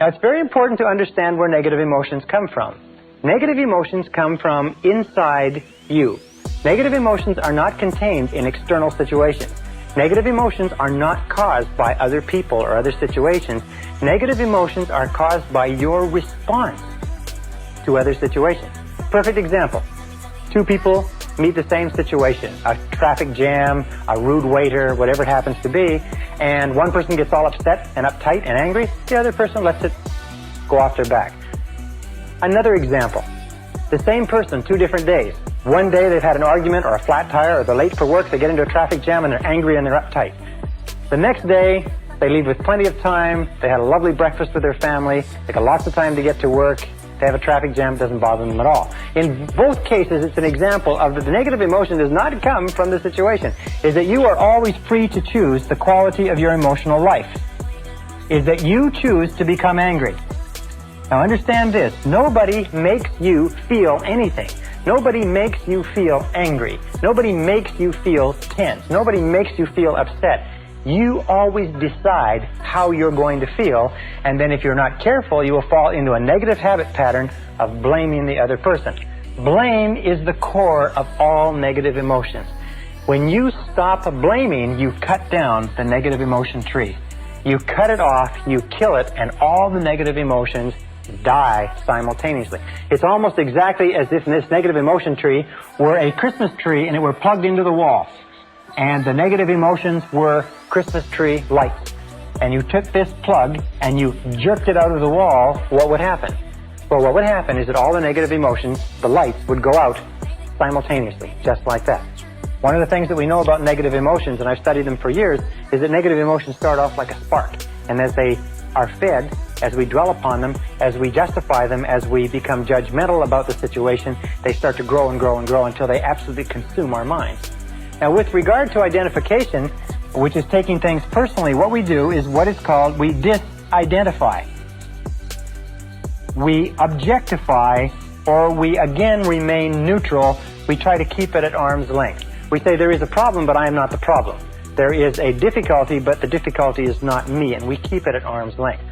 Now, it's very important to understand where negative emotions come from. Negative emotions come from inside you. Negative emotions are not contained in external situations. Negative emotions are not caused by other people or other situations. Negative emotions are caused by your response to other situations. Perfect example. Two people meet the same situation, a traffic jam, a rude waiter, whatever it happens to be, and one person gets all upset and uptight and angry, the other person lets it go off their back. Another example, the same person, 2 different days. One day they've had an argument or a flat tire or they're late for work, they get into a traffic jam and they're angry and they're uptight. The next day, they leave with plenty of time, they had a lovely breakfast with their family, they got lots of time to get to work, they have a traffic jam, it doesn't bother them at all. In both cases, it's an example of that the negative emotion does not come from the situation. Is that you are always free to choose the quality of your emotional life. Is that you choose to become angry. Now understand this, nobody makes you feel anything. Nobody makes you feel angry. Nobody makes you feel tense. Nobody makes you feel upset. You always decide how you're going to feel, and then if you're not careful, you will fall into a negative habit pattern of blaming the other person. Blame is the core of all negative emotions. When you stop blaming, you cut down the negative emotion tree. You cut it off, you kill it, and all the negative emotions die simultaneously. It's almost exactly as if this negative emotion tree were a Christmas tree and it were plugged into the wall. And the negative emotions were Christmas tree lights. And you took this plug and you jerked it out of the wall, what would happen? Well, what would happen is that all the negative emotions, the lights, would go out simultaneously, just like that. One of the things that we know about negative emotions, and I've studied them for years, is that negative emotions start off like a spark. And as they are fed, as we dwell upon them, as we justify them, as we become judgmental about the situation, they start to grow and grow and grow until they absolutely consume our minds. Now, with regard to identification, which is taking things personally, what we do is what is called, we disidentify. We objectify, or we again remain neutral. We try to keep it at arm's length. We say there is a problem, but I am not the problem. There is a difficulty, but the difficulty is not me, and we keep it at arm's length.